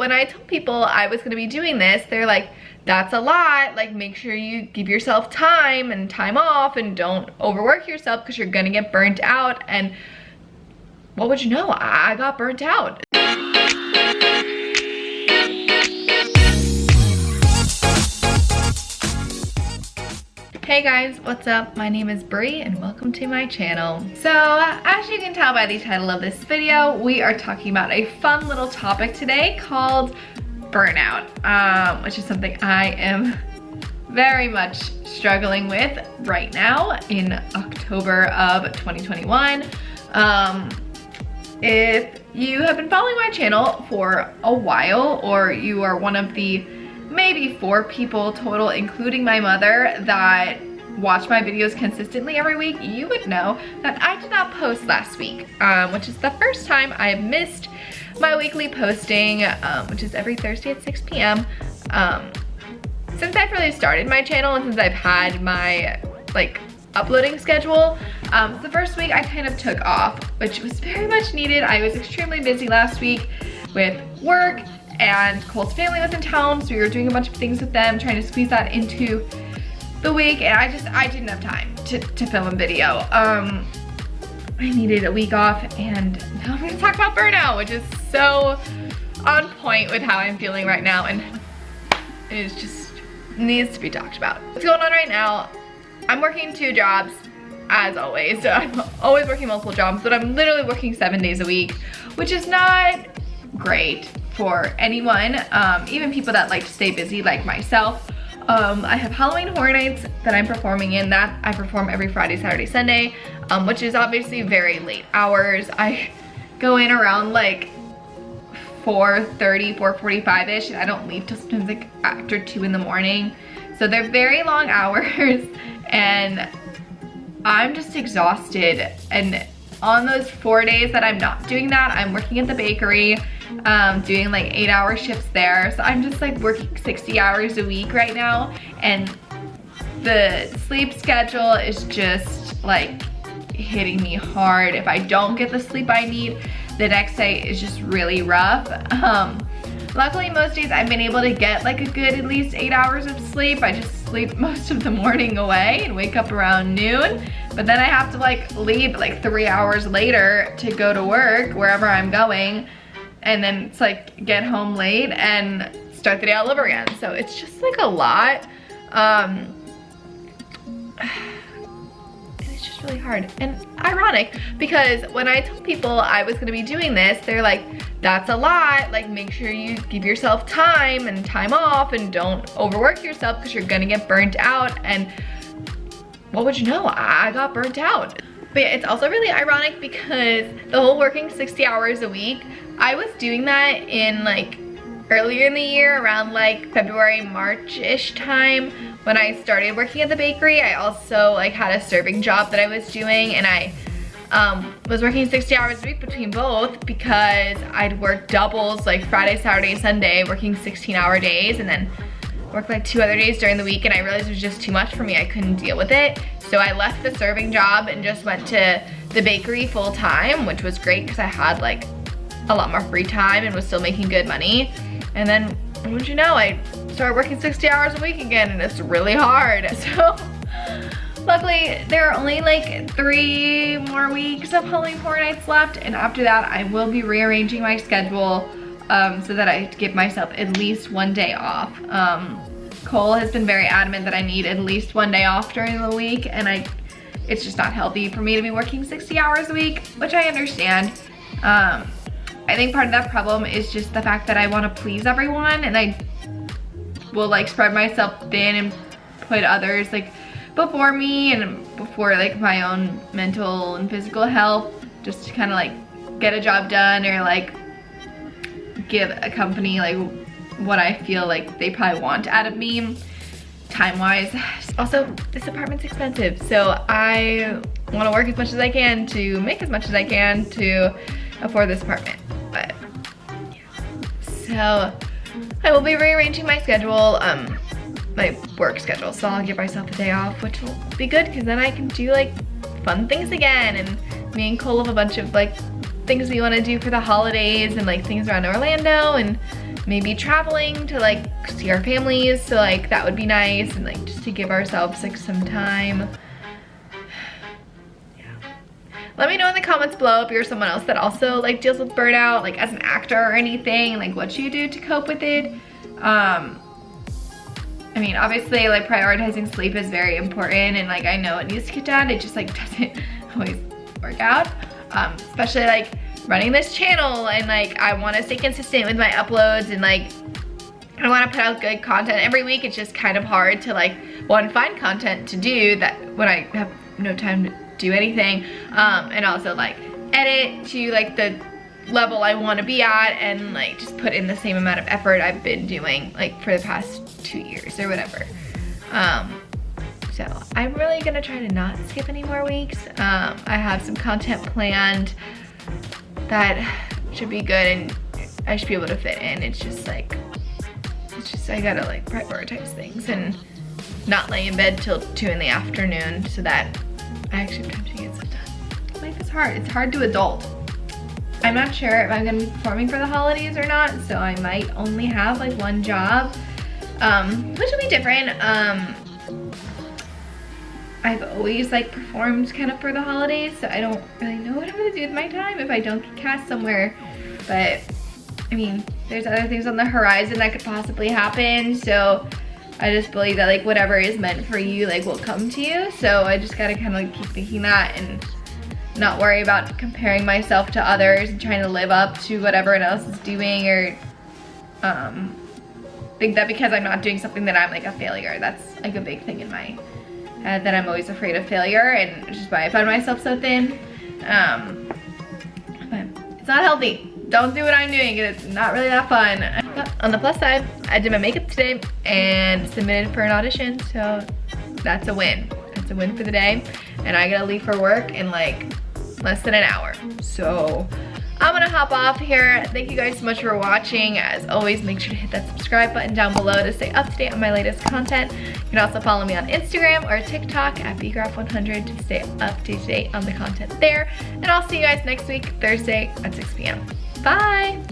when I told people I was gonna be doing this, they're like, that's a lot, like make sure you give yourself time and time off and don't overwork yourself because you're gonna get burnt out. And what would you know, I got burnt out. Hey guys, what's up? My name is Bri and welcome to my channel. So as you can tell by the title of this video, we are talking about a fun little topic today called burnout, which is something I am very much struggling with right now in October of 2021. If you have been following my channel for a while, or you are one of the maybe 4 people total, including my mother, that watch my videos consistently every week, you would know that I did not post last week, which is the first time I have missed my weekly posting, which is every Thursday at 6 p.m. Since I've really started my channel and since I've had my uploading schedule, the first week I kind of took off, which was very much needed. I was extremely busy last week with work, and Cole's family was in town, so we were doing a bunch of things with them, trying to squeeze that into the week, and I didn't have time to film a video. I needed a week off, and now I'm gonna talk about burnout, which is so on point with how I'm feeling right now, and it is just needs to be talked about. What's going on right now? I'm working 2 jobs, as always. So I'm always working multiple jobs, but I'm literally working 7 days a week, which is not great for anyone, even people that like to stay busy like myself. I have Halloween Horror Nights that I'm performing in, that I perform every Friday, Saturday, Sunday, which is obviously very late hours. I go in around like 4:30, 4:45-ish, and I don't leave till sometimes like after 2 in the morning. So they're very long hours, and I'm just exhausted. And on those 4 days that I'm not doing that, I'm working at the bakery, doing like 8-hour shifts there. So I'm just like working 60 hours a week right now, and the sleep schedule is just like hitting me hard. If I don't get the sleep I need, the next day is just really rough. Luckily, most days I've been able to get like a good at least 8 hours of sleep. I just sleep most of the morning away and wake up around noon. But then I have to like leave like 3 hours later to go to work wherever I'm going. And then it's like get home late and start the day all over again. So it's just like a lot. It's just really hard and ironic, because when I told people I was gonna be doing this, they're like, that's a lot, like make sure you give yourself time and time off and don't overwork yourself because you're gonna get burnt out. And what would you know, I got burnt out. But yeah, it's also really ironic because the whole working 60 hours a week, I was doing that in like earlier in the year, around like February, March-ish time when I started working at the bakery. I also like had a serving job that I was doing, and I was working 60 hours a week between both because I'd work doubles like Friday, Saturday, Sunday, working 16-hour days, and then work like 2 other days during the week, and I realized it was just too much for me. I couldn't deal with it. So I left the serving job and just went to the bakery full time, which was great because I had like a lot more free time and was still making good money. And then, what would you know, I started working 60 hours a week again, and it's really hard. So luckily, there are only like 3 more weeks of Halloween Horror Nights left, and after that, I will be rearranging my schedule so that I give myself at least 1 day off. Cole has been very adamant that I need at least 1 day off during the week, and it's just not healthy for me to be working 60 hours a week, which I understand. I think part of that problem is just the fact that I want to please everyone, and I will like spread myself thin and put others like before me and before like my own mental and physical health, just to kind of like get a job done or like give a company like what I feel like they probably want out of me time-wise. Also, this apartment's expensive, so I want to work as much as I can to make as much as I can to afford this apartment. But yeah, so I will be rearranging my schedule, my work schedule, so I'll give myself a day off, which will be good because then I can do like fun things again. And me and Cole have a bunch of like things we want to do for the holidays and like things around Orlando, and maybe traveling to like see our families, so like that would be nice, and like just to give ourselves like some time. Let me know in the comments below if you're someone else that also like deals with burnout, like as an actor or anything, like what you do to cope with it. I mean, obviously like prioritizing sleep is very important, and like I know it needs to get done. It just like doesn't always work out, especially like running this channel, and like I want to stay consistent with my uploads, and like I want to put out good content every week. It's just kind of hard to like, one, find content to do that when I have no time to do anything, and also like edit to like the level I want to be at, and like just put in the same amount of effort I've been doing like for the past 2 years or whatever. So I'm really gonna try to not skip any more weeks. I have some content planned that should be good, and I should be able to fit in. It's just like, I gotta like prioritize things and not lay in bed till 2 in the afternoon so that I actually have time to get stuff done. Life is hard. It's hard to adult. I'm not sure if I'm gonna be performing for the holidays or not, so I might only have like 1 job, which will be different. I've always like performed kind of for the holidays, so I don't really know what I'm gonna do with my time if I don't get cast somewhere. But I mean, there's other things on the horizon that could possibly happen, so I just believe that like whatever is meant for you like will come to you. So I just gotta kind of like keep thinking that, and not worry about comparing myself to others and trying to live up to what everyone else is doing, or think that because I'm not doing something that I'm like a failure. That's like a big thing in my head, that I'm always afraid of failure, and which is why I find myself so thin. But it's not healthy. Don't do what I'm doing. It's not really that fun. But on the plus side, I did my makeup today and submitted for an audition, so that's a win. That's a win for the day. And I gotta leave for work in like less than an hour. So I'm gonna hop off here. Thank you guys so much for watching. As always, make sure to hit that subscribe button down below to stay up to date on my latest content. You can also follow me on Instagram or TikTok at Graf100 to stay up to date on the content there. And I'll see you guys next week, Thursday at 6 p.m. Bye!